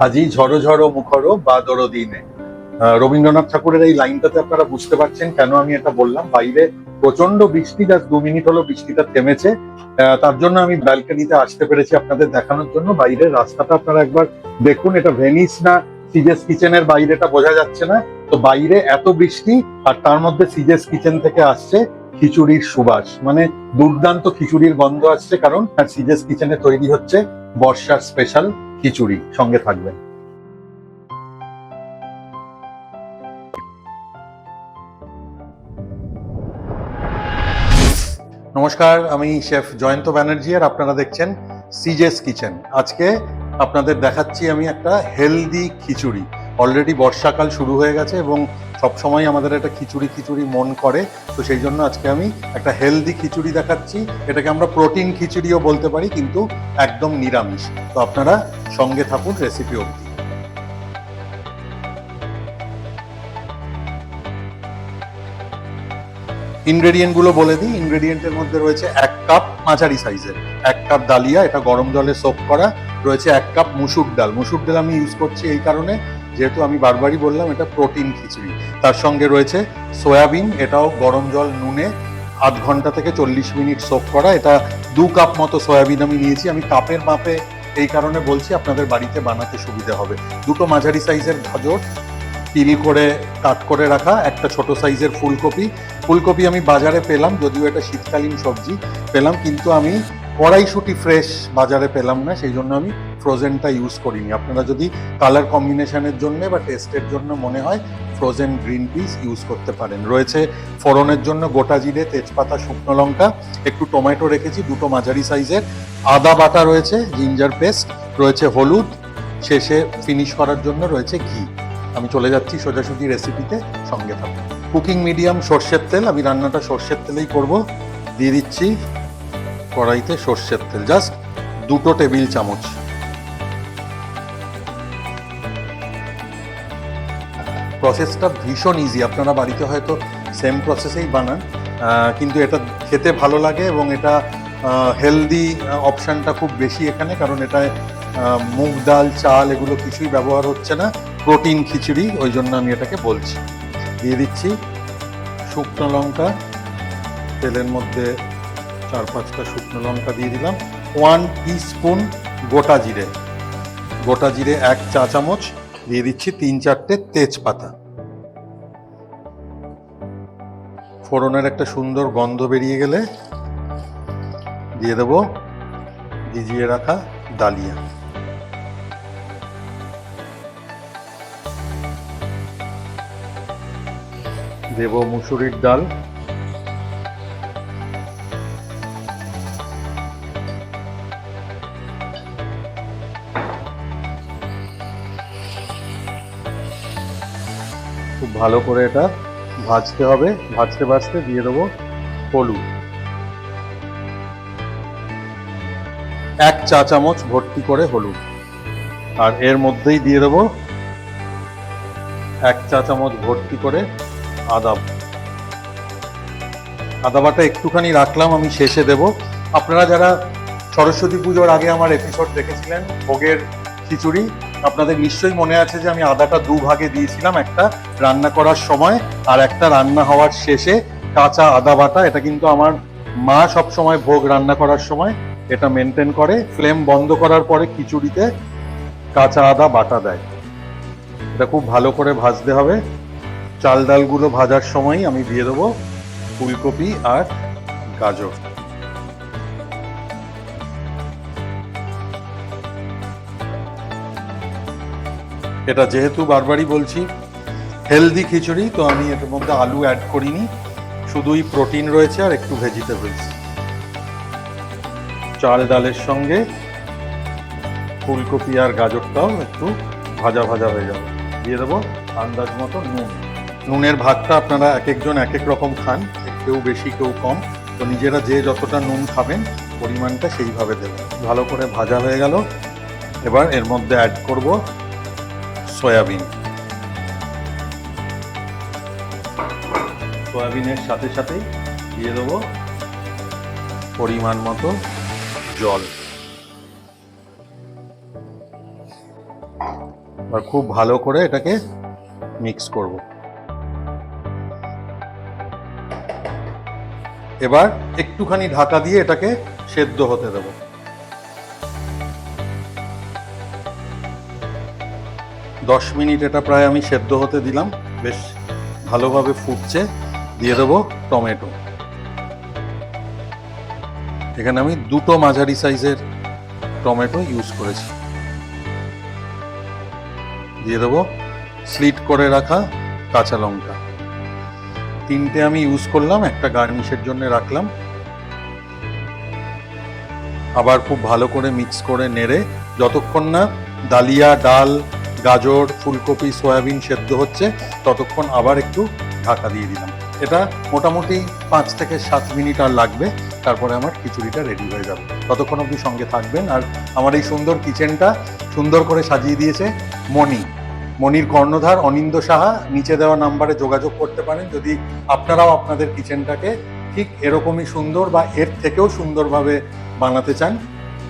আজি ঝড়ো ঝড়ো মুখরো বাদর দিনে। রবীন্দ্রনাথ ঠাকুরের এই লাইনটাতে আপনারা বুঝতে পারছেন কেন আমি এটা বললাম। বাইরে প্রচন্ড বৃষ্টি, জাস্ট 2 মিনিট হলো বৃষ্টিটা থেমেছে। তার জন্য আমি ব্যালকনিতে আসতে পেরেছি আপনাদের দেখানোর জন্য। বাইরের রাস্তাটা আপনারা একবার দেখুন, এটা ভেনিস না সিজেস কিচেনের বাইরেটা বোঝা যাচ্ছে না। তো বাইরে এত বৃষ্টি, আর তার মধ্যে সিজেস কিচেন থেকে আসছে খিচুড়ির সুবাস, মানে দুর্দান্ত খিচুড়ির গন্ধ আসছে, কারণ সিজেস কিচেনে তৈরি হচ্ছে বর্ষার স্পেশাল খিচুড়ি। সঙ্গে থাকবেন। নমস্কার, আমি শেফ জয়ন্ত ব্যানার্জি, আর আপনারা দেখছেন সিজেস কিচেন। আজকে আপনাদের দেখাচ্ছি আমি একটা হেলদি খিচুড়ি। অলরেডি বর্ষাকাল শুরু হয়ে গেছে এবং সবসময় আমাদের একটা খিচুড়ি খিচুড়ি মন করে, তো সেই জন্য আজকে আমি একটা হেলদি খিচুড়ি দেখাচ্ছি। এটাকে আমরা প্রোটিন খিচুড়িও বলতে পারি, কিন্তু একদম নিরামিষ। তো আপনারা সঙ্গে থাকুন রেসিপি অবধি। ইনগ্রেডিয়েন্ট গুলো বলে দিই। ইনগ্রেডিয়েন্টের মধ্যে রয়েছে 1 কাপ মাঝারি সাইজের, 1 কাপ ডালিয়া, এটা গরম জলে সোক করা। রয়েছে 1 কাপ মুসুর ডাল। মুসুর ডাল আমি ইউজ করছি এই কারণে, যেহেতু আমি বারবারই বললাম এটা প্রোটিন খিচুড়ি। তার সঙ্গে রয়েছে সয়াবিন, এটাও গরম জল নুনে 0.5 ঘন্টা থেকে 40 মিনিট সোক করা। এটা 2 কাপ মতো সয়াবিন আমি নিয়েছি। আমি কাপের মাপে এই কারণে বলছি, আপনাদের বাড়িতে বানাতে সুবিধা হবে। দুটো মাঝারি সাইজের গাজর পিল করে কাট করে রাখা, একটা ছোট সাইজের ফুলকপি। ফুলকপি আমি বাজারে পেলাম, যদিও এটা শীতকালীন সবজি পেলাম, কিন্তু আমি কড়াইশুঁটি ফ্রেশ বাজারে পেলাম না, সেই জন্য আমি ফ্রোজেনটা ইউজ করিনি। আপনারা যদি কালার কম্বিনেশনের জন্য বা টেস্টের জন্য মনে হয়, ফ্রোজেন গ্রিন পিস ইউজ করতে পারেন। রয়েছে ফোড়নের জন্য গোটা জিরে, তেজপাতা, শুকনো লঙ্কা, একটু টমেটো রেখেছি, দুটো মাঝারি সাইজের, আদা বাটা রয়েছে, জিঞ্জার পেস্ট রয়েছে, হলুদ, শেষে ফিনিশ করার জন্য রয়েছে ঘি। আমি চলে যাচ্ছি সোজাসুজি রেসিপিতে, সঙ্গে থাকুন। কুকিং মিডিয়াম সর্ষের তেল, আমি রান্নাটা সর্ষের তেলেই করব। দিয়ে দিচ্ছি কড়াইতে সর্ষের তেল, জাস্ট 2 টেবিল চামচ। প্রসেসটা ভীষণ ইজি, আপনারা বাড়িতে হয়তো সেম প্রসেসেই বানান, কিন্তু এটা খেতে ভালো লাগে এবং এটা হেলদি অপশানটা খুব বেশি এখানে, কারণ এটায় মুগ ডাল, চাল এগুলো কিছুই ব্যবহার হচ্ছে না, প্রোটিন খিচুড়ি, ওই জন্য আমি এটাকে বলছি। দিয়ে দিচ্ছি শুকনো লঙ্কা, তেলের মধ্যে 4-5টা শুকনো লঙ্কা দিয়ে দিলাম। 1 টিস্পুন গোটা জিরে, গোটা জিরে 1 চা চামচ। দিয়ে দিচ্ছি 3-4টে তেজপাতা। ফোড়নের একটা সুন্দর গন্ধ বেরিয়ে গেলে দিয়ে দেবো ভিজিয়ে রাখা ডালিয়া। দেব মুসুরির ডাল, খুব ভালো করে এটা ভাজতে হবে। ভাজতে ভাজতে দিয়ে দেবো হলুদ, 1 চা চামচ ভর্তি করে হলুদ। আর এর মধ্যেই দিয়ে দেবো 1 চা চামচ ভর্তি করে আদা। আদা বাটা একটুখানি রাখলাম, আমি শেষে দেব। আপনারা যারা সরস্বতী পুজোর আগে আমার এপিসোড দেখেছিলেন ভোগের খিচুড়ি, আপনাদের নিশ্চয়ই মনে আছে যে আমি আদাটা 2 ভাগে দিয়েছিলাম, একটা রান্না করার সময় আর একটা রান্না হওয়ার শেষে। কাঁচা আদা বাটা, এটা কিন্তু আমার মা সব সময় ভোগ রান্না করার সময় এটা মেনটেন করে। ফ্লেম বন্ধ করার পরে খিচুড়িতে কাঁচা আদা বাটা দেয়। এটা খুব ভালো করে ভাজতে হবে। চাল ডালগুলো ভাজার সময় আমি দিয়ে দেবো ফুলকপি আর গাজর। এটা যেহেতু বারবারই বলছি হেলদি খিচুড়ি, তো আমি এর মধ্যে আলু অ্যাড করিনি, শুধুই প্রোটিন রয়েছে আর একটু ভেজিটেবলস। চাল ডালের সঙ্গে ফুলকপি আর গাজরটাও একটু ভাজা ভাজা হয়ে যাবে। দিয়ে দেবো আন্দাজ মতো নুন। নুনের ভাগটা আপনারা এক একজন এক এক রকম খান, কেউ বেশি কেউ কম, তো নিজেরা যে যতটা নুন খাবেন পরিমাণটা সেইভাবে দেবেন। ভালো করে ভাজা হয়ে গেল, এবার এর মধ্যে অ্যাড করব সয়াবিন। সয়াবিনের সাথে সাথেই দিয়ে দেবো পরিমাণ মতো জল। আর খুব ভালো করে এটাকে মিক্স করব। এবার একটুখানি ঢাকা দিয়ে এটাকে সেদ্ধ হতে দেব। 10 মিনিট এটা প্রায় আমি সেদ্ধ হতে দিলাম, বেশ ভালোভাবে ফুটছে। দিয়ে দেবো টমেটো। এখানে আমি 2টো মাঝারি সাইজের টমেটো ইউজ করেছি। দিয়ে দেবো স্লিট করে রাখা কাঁচা লঙ্কা। 3টে আমি ইউজ করলাম, একটা গার্নিশের জন্য রাখলাম। আবার খুব ভালো করে মিক্স করে নেড়ে যতক্ষণ না ডালিয়া, ডাল, গাজর, ফুলকপি, সয়াবিন সেদ্ধ হচ্ছে ততক্ষণ আবার একটু ঢাকা দিয়ে দিলাম। এটা মোটামুটি 5 থেকে 7 মিনিট আর লাগবে, তারপরে আমার খিচুড়িটা রেডি হয়ে যাবে। ততক্ষণ আপনি সঙ্গে থাকবেন। আর আমার এই সুন্দর কিচেনটা সুন্দর করে সাজিয়ে দিয়েছে মনির কর্ণধার অনিন্দ্য সাহা। নিচে দেওয়া নাম্বারে যোগাযোগ করতে পারেন যদি আপনারাও আপনাদের কিচেনটাকে ঠিক এরকমই সুন্দর বা এর থেকেও সুন্দরভাবে বানাতে চান।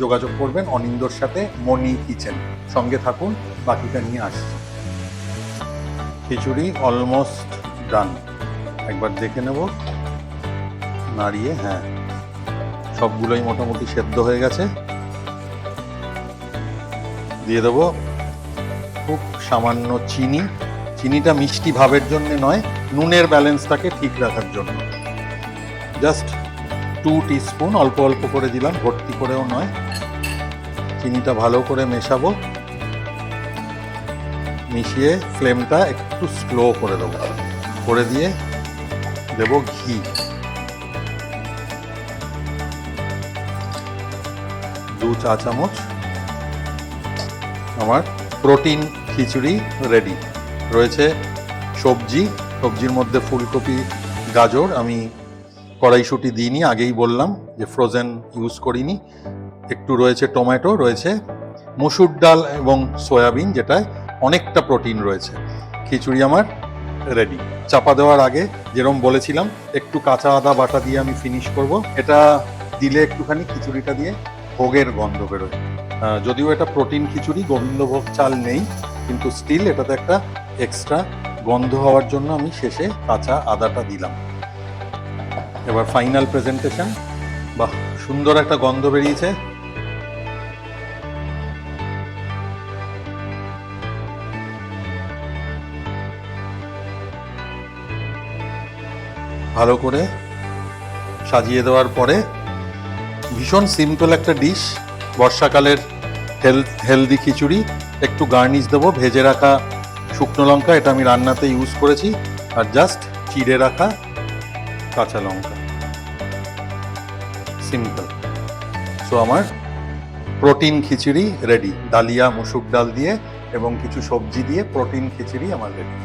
যোগাযোগ করবেন অনিন্দর সাথে, মনি কিচেন। সঙ্গে থাকুন, বাকিটা নিয়ে আসছি। খিচুড়ি অলমোস্ট ডান। একবার দেখে নেব নাড়িয়ে। হ্যাঁ, সবগুলোই মোটামুটি সেদ্ধ হয়ে গেছে। দিয়ে দেবো খুব সামান্য চিনি। চিনিটা মিষ্টি ভাবের জন্য নয়, নুনের ব্যালেন্সটাকে ঠিক রাখার জন্য। জাস্ট 2 টিস্পুন, অল্প অল্প করে দিলাম, ভর্তি করেও নয়। চিনিটা ভালো করে মেশাবো। মিশিয়ে ফ্লেমটা একটু স্লো করে দেবো। করে দিয়ে দেব ঘি। 2 চা চামচ। আমার প্রোটিন খিচুড়ি রেডি। রয়েছে সবজির মধ্যে ফুলকপি, গাজর। আমি কড়াইশুঁটি দিইনি, আগেই বললাম যে ফ্রোজেন ইউজ করিনি। একটু রয়েছে টমেটো, রয়েছে মসুর ডাল এবং সয়াবিন, যেটায় অনেকটা প্রোটিন রয়েছে। খিচুড়ি আমার রেডি। চাপা দেওয়ার আগে যেরকম বলেছিলাম একটু কাঁচা আদা বাটা দিয়ে আমি ফিনিশ করব। এটা দিলে একটুখানি খিচুড়িটা দিয়ে ভোগের গন্ধ বেরোয়। যদিও এটা প্রোটিন খিচুড়ি, গোবিন্দভোগ চাল নেই, কিন্তু স্টিল এটাতে একটা এক্সট্রা গন্ধ হওয়ার জন্য আমি শেষে কাঁচা আদাটা দিলাম। এবার ফাইনাল প্রেজেন্টেশন। বাহ, সুন্দর একটা গন্ধ বেরিয়েছে। ভালো করে সাজিয়ে দেওয়ার পরে ভীষণ সিম্পল একটা ডিশ, বর্ষাকালের হেলদি খিচুড়ি। একটু গার্নিশ দেবো ভেজে রাখা শুকনো লঙ্কা, এটা আমি রান্নাতে ইউজ করেছি, আর জাস্ট চিড়ে রাখা কাঁচা লঙ্কা। সিম্পল। সো আমার প্রোটিন খিচুড়ি রেডি। ডালিয়া, মসুর ডাল দিয়ে এবং কিছু সবজি দিয়ে প্রোটিন খিচুড়ি আমার রেডি।